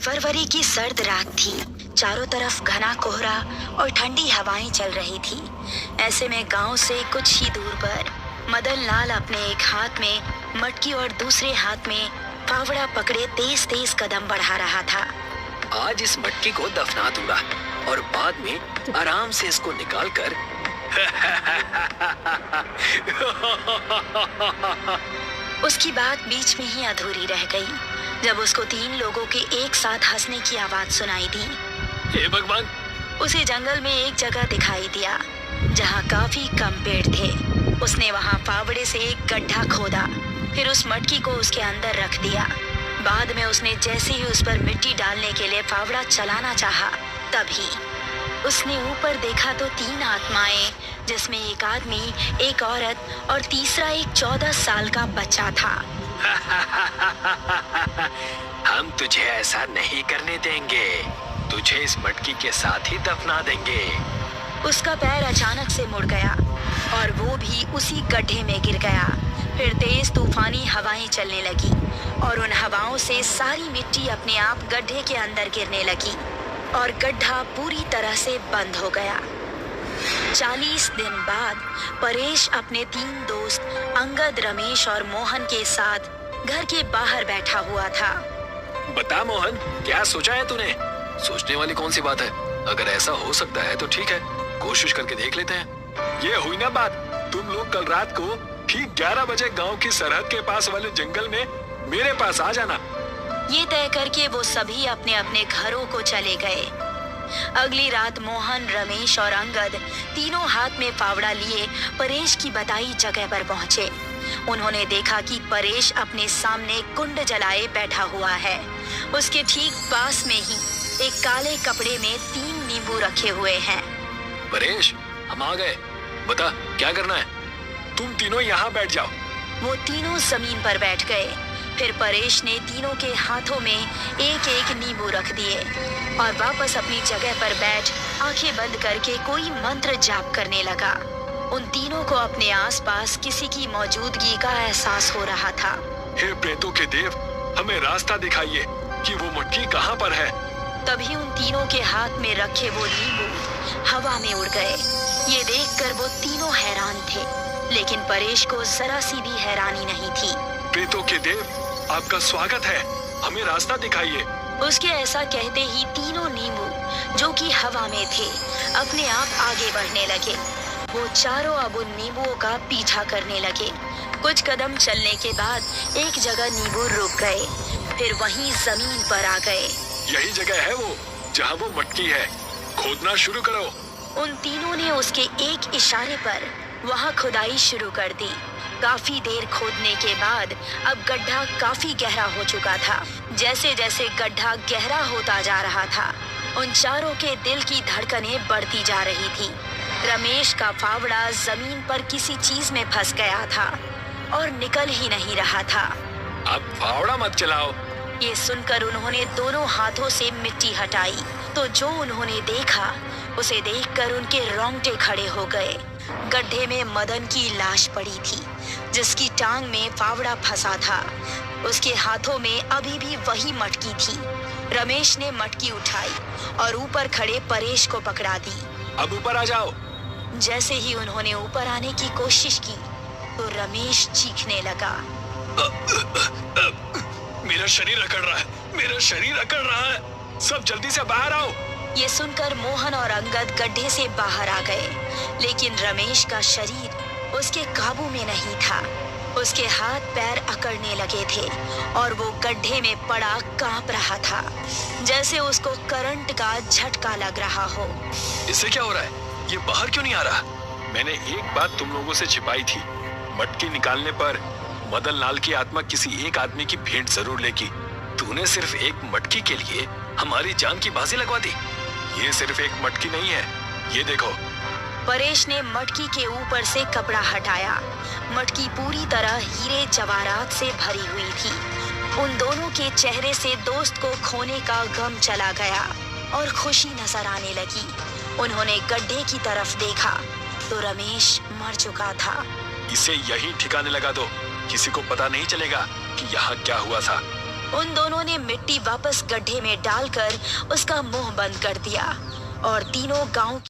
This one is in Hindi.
फरवरी की सर्द रात थी। चारों तरफ घना कोहरा और ठंडी हवाएं चल रही थी। ऐसे में गांव से कुछ ही दूर पर मदन लाल अपने एक हाथ में मटकी और दूसरे हाथ में फावड़ा पकड़े तेज तेज कदम बढ़ा रहा था। आज इस मटकी को दफना दूंगा और बाद में आराम से इसको निकालकर उसकी बात बीच में ही अधूरी रह गई जब उसको 3 लोगों के एक साथ हंसने की आवाज सुनाई दी। हे भगवान! उसे जंगल में एक जगह दिखाई दिया जहाँ काफी कम पेड़ थे। उसने वहाँ फावड़े से एक गड्ढा खोदा, फिर उस मटकी को उसके अंदर रख दिया। बाद में उसने जैसे ही उस पर मिट्टी डालने के लिए फावड़ा चलाना चाहा, तभी उसने ऊपर देखा तो 3 आत्माएं, जिसमें एक आदमी, एक औरत और तीसरा एक 14 साल का बच्चा था। हम तुझे ऐसा नहीं करने देंगे, तुझे इस मटकी के साथ ही दफना देंगे। उसका पैर अचानक से मुड़ गया और वो भी उसी गड्ढे में गिर गया। फिर तेज तूफानी हवाएं चलने लगी और उन हवाओं से सारी मिट्टी अपने आप गड्ढे के अंदर गिरने लगी और गड्ढा पूरी तरह से बंद हो गया। 40 दिन बाद परेश अपने 3 दोस्त अंगद, रमेश और मोहन के साथ घर के बाहर बैठा हुआ था। बता मोहन, क्या सोचा है तूने? सोचने वाली कौन सी बात है? अगर ऐसा हो सकता है तो ठीक है, कोशिश करके देख लेते हैं। ये हुई ना बात, तुम लोग कल रात को ठीक 11 बजे गांव की सरहद के पास वाले जंगल में मेरे पास आ जाना। ये तय करके वो सभी अपने अपने घरों को चले गए। अगली रात मोहन, रमेश और अंगद तीनों हाथ में फावड़ा लिए परेश की बताई जगह पर पहुंचे। उन्होंने देखा कि परेश अपने सामने कुंड जलाए बैठा हुआ है। उसके ठीक पास में ही एक काले कपड़े में 3 नींबू रखे हुए हैं। परेश, हम आ गए, बता क्या करना है? तुम तीनों यहाँ बैठ जाओ। वो तीनों जमीन पर बैठ गए। फिर परेश ने तीनों के हाथों में एक एक नींबू रख दिए और वापस अपनी जगह पर बैठ आंखें बंद करके कोई मंत्र जाप करने लगा। उन तीनों को अपने आसपास किसी की मौजूदगी का एहसास हो रहा था। हे प्रेतों के देव, हमें रास्ता दिखाइए कि वो मटकी कहाँ पर है। तभी उन तीनों के हाथ में रखे वो नींबू हवा में उड़ गए। ये देखकर वो तीनों हैरान थे, लेकिन परेश को जरा सी भी हैरानी नहीं थी। प्रेतों के देव, आपका स्वागत है, हमें रास्ता दिखाइए। उसके ऐसा कहते ही तीनों नींबू, जो कि हवा में थे, अपने आप आगे बढ़ने लगे। वो चारों अब उन नींबुओं का पीछा करने लगे। कुछ कदम चलने के बाद एक जगह नींबू रुक गए, फिर वहीं जमीन पर आ गए। यही जगह है वो जहाँ वो मटकी है, खोदना शुरू करो। उन तीनों ने उसके एक इशारे पर वहाँ खुदाई शुरू कर दी। काफी देर खोदने के बाद अब गड्ढा काफी गहरा हो चुका था। जैसे जैसे गड्ढा गहरा होता जा रहा था, उन चारों के दिल की धड़कनें बढ़ती जा रही थी। रमेश का फावड़ा जमीन पर किसी चीज में फंस गया था और निकल ही नहीं रहा था। अब फावड़ा मत चलाओ। ये सुनकर उन्होंने दोनों हाथों से मिट्टी हटाई तो जो उन्होंने देखा उसे देखकर उनके रोंगटे खड़े हो गए। गड्ढे में मदन की लाश पड़ी थी, जिसकी टांग में फावड़ा फंसा था। उसके हाथों में अभी भी वही मटकी थी। रमेश ने मटकी उठाई और ऊपर खड़े परेश को पकड़ा दी। अब ऊपर आ जाओ। जैसे ही उन्होंने ऊपर आने की कोशिश की तो रमेश चीखने लगा। मेरा शरीर अकड़ रहा है, मेरा शरीर अकड़ रहा है, सब जल्दी से बाहर आओ। ये सुनकर मोहन और अंगद गड्ढे से बाहर आ गए, लेकिन रमेश का शरीर उसके काबू में नहीं था। उसके हाथ पैर अकड़ने लगे थे और वो गड्ढे में पड़ा कांप रहा था, जैसे उसको करंट का झटका लग रहा हो। इससे क्या हो रहा है? ये बाहर क्यों नहीं आ रहा? मैंने एक बात तुम लोगों से छिपाई थी। मटकी निकालने पर मदन लाल की आत्मा किसी एक आदमी की भेंट जरूर लेगी। तूने सिर्फ एक मटकी के लिए हमारी जान की बाजी लगवा दी। ये सिर्फ एक मटकी नहीं है, ये देखो। परेश ने मटकी के ऊपर से कपड़ा हटाया। मटकी पूरी तरह हीरे जवाहरात से भरी हुई थी। उन दोनों के चेहरे से दोस्त को खोने का गम चला गया और खुशी नजर आने लगी। उन्होंने गड्ढे की तरफ देखा तो रमेश मर चुका था। इसे यहीं ठिकाने लगा दो, किसी को पता नहीं चलेगा कि यहाँ क्या हुआ था। उन दोनों ने मिट्टी वापस गड्ढे में डालकर उसका मुंह बंद कर दिया और तीनों गांव